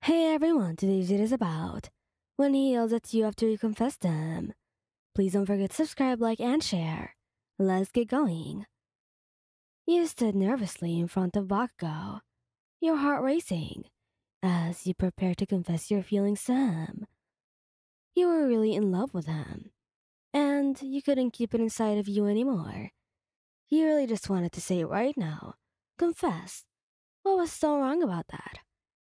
Hey everyone, today's video is about when he yells at you after you confess to him. Please don't forget to subscribe, like, and share. Let's get going. You stood nervously in front of Bakugou, your heart racing, as you prepare to confess your feelings to him. You were really in love with him, and you couldn't keep it inside of you anymore. You really just wanted to say it right now. Confess. What was so wrong about that?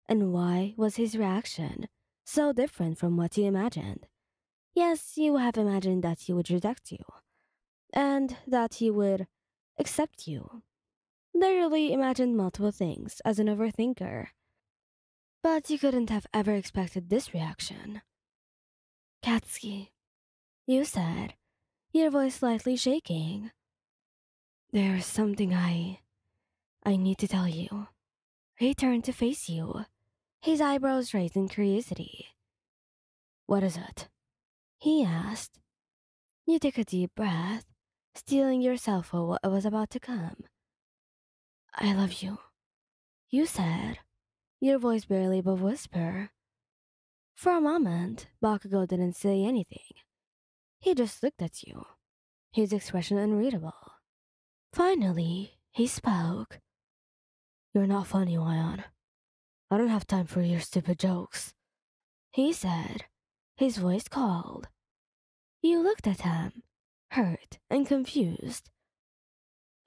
And why was his reaction so different from what you imagined? Yes, you have imagined that he would reject you, and that he would accept you. Literally imagined multiple things as an overthinker. But you couldn't have ever expected this reaction. Katsuki, you said, your voice slightly shaking. There's something I need to tell you. He turned to face you, his eyebrows raised in curiosity. What is it? He asked. You took a deep breath, steeling yourself for what was about to come. I love you, you said, your voice barely above whisper. For a moment, Bakugou didn't say anything. He just looked at you, his expression unreadable. Finally, he spoke. You're not funny, Wyan. I don't have time for your stupid jokes, he said, his voice cold. You looked at him, hurt and confused.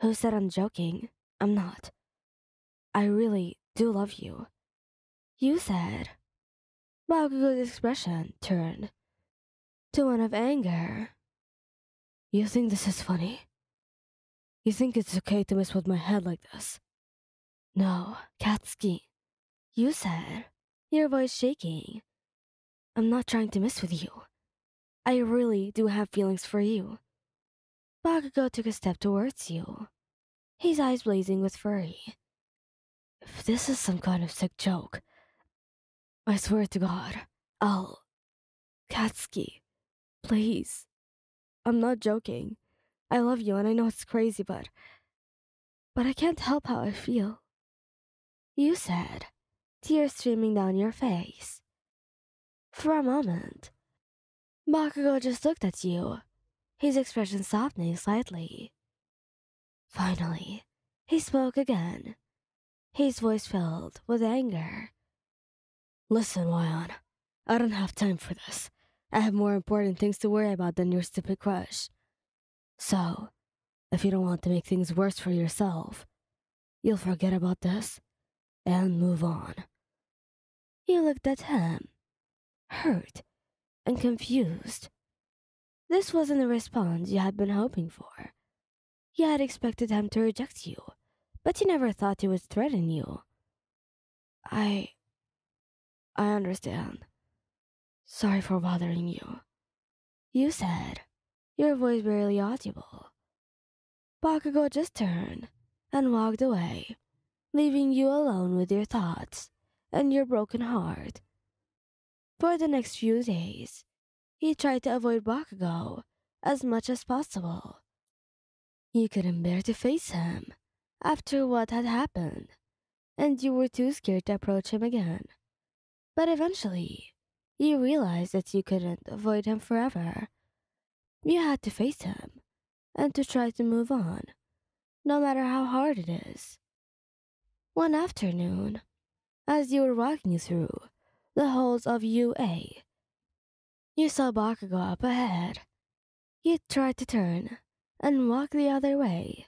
Who said I'm joking? I'm not. I really do love you. You said. Bakugou's expression turned to one of anger. You think this is funny? You think it's okay to mess with my head like this? No, Katsuki. You said, your voice shaking. I'm not trying to mess with you. I really do have feelings for you. Bakugou took a step towards you, his eyes blazing with fury. If this is some kind of sick joke, I swear to God, I'll... Katsuki, please. I'm not joking. I love you and I know it's crazy, but I can't help how I feel. You said, tears streaming down your face. For a moment, Bakugou just looked at you, his expression softening slightly. Finally, he spoke again, his voice filled with anger. Listen, Wyan, I don't have time for this. I have more important things to worry about than your stupid crush. So, if you don't want to make things worse for yourself, you'll forget about this and move on. You looked at him, hurt and confused. This wasn't the response you had been hoping for. You had expected him to reject you, but you never thought he would threaten you. I understand. Sorry for bothering you. You said, your voice barely audible. Bakugou just turned and walked away, leaving you alone with your thoughts and your broken heart. For the next few days, he tried to avoid Bakugou as much as possible. You couldn't bear to face him after what had happened, and you were too scared to approach him again. But eventually, you realized that you couldn't avoid him forever. You had to face him and to try to move on, no matter how hard it is. One afternoon, as you were walking through the halls of UA, you saw Bakugou up ahead. You tried to turn and walk the other way,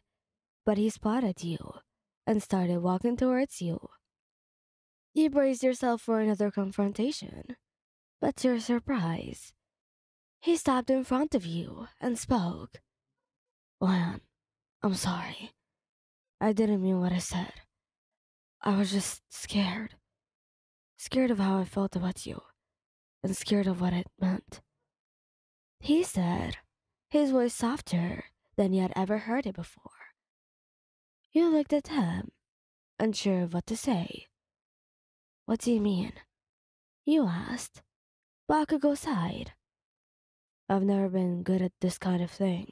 but he spotted you and started walking towards you. You braced yourself for another confrontation, but to your surprise, he stopped in front of you and spoke. Juan, I'm sorry. I didn't mean what I said. I was just scared. Scared of how I felt about you, and scared of what it meant. He said, his voice softer than you had ever heard it before. You looked at him, unsure of what to say. What do you mean? You asked. Bakugou sighed. I've never been good at this kind of thing.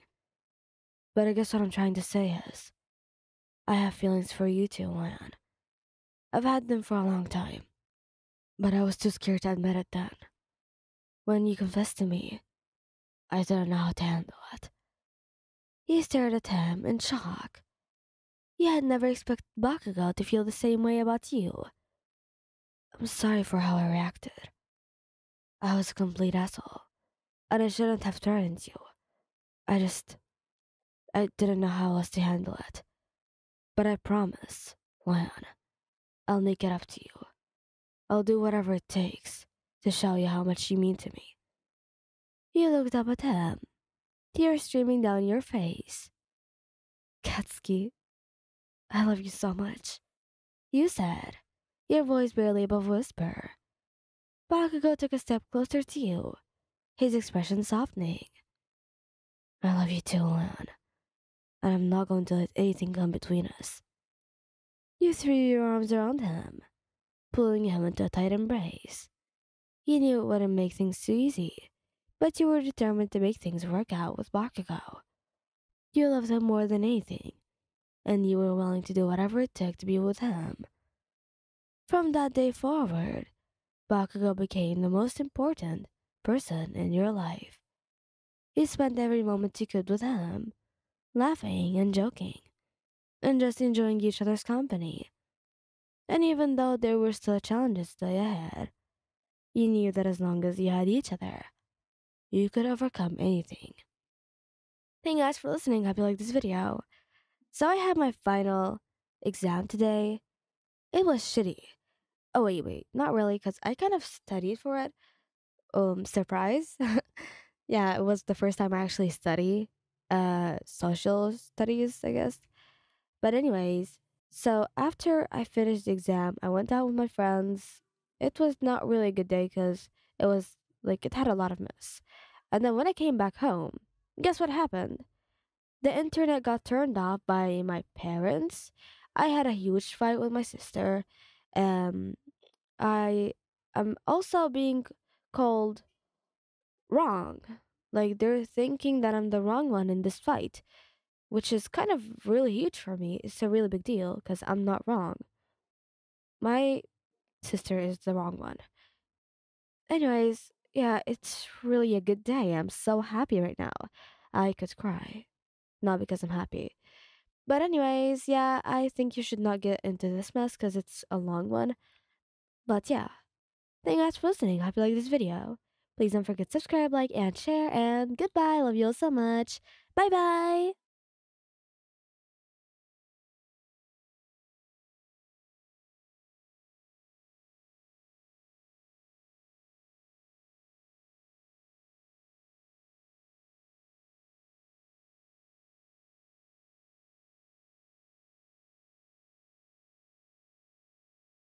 But I guess what I'm trying to say is, I have feelings for you too, Juan. I've had them for a long time. But I was too scared to admit it then. When you confessed to me, I didn't know how to handle it. He stared at him in shock. He had never expected Bakugou to feel the same way about you. I'm sorry for how I reacted. I was a complete asshole, and I shouldn't have threatened you. I I didn't know how else to handle it. But I promise, Lan, I'll make it up to you. I'll do whatever it takes to show you how much you mean to me. You looked up at him, tears streaming down your face. Katsuki, I love you so much. You said, your voice barely above a whisper. Bakugo took a step closer to you, his expression softening. I love you too, Lan, and I'm not going to let anything come between us. You threw your arms around him, pulling him into a tight embrace. You knew it wouldn't make things too easy, but you were determined to make things work out with Bakugo. You loved him more than anything, and you were willing to do whatever it took to be with him. From that day forward, Bakugo became the most important person in your life. You spent every moment you could with him, laughing and joking, and just enjoying each other's company. And even though there were still challenges to lay ahead, you knew that as long as you had each other, you could overcome anything. Thank you guys for listening. Hope you liked this video. So I had my final exam today. It was shitty. Oh wait, not really, because I kind of studied for it. Surprise. Yeah, it was the first time I actually study social studies, I guess. But anyways, so after I finished the exam, I went out with my friends. It was not really a good day because it was like it had a lot of mess. And then when I came back home, guess what happened? The internet got turned off by my parents. I had a huge fight with my sister. Um, I am also being called wrong. Like they're thinking that I'm the wrong one in this fight, which is kind of really huge for me. It's a really big deal because I'm not wrong. My sister is the wrong one. Anyways, yeah, it's really a good day. I'm so happy right now. I could cry. Not because I'm happy. But anyways, yeah, I think you should not get into this mess because it's a long one. But yeah, thank you guys for listening. Hope you like this video. Please don't forget to subscribe, like, and share. And goodbye. Love you all so much. Bye bye.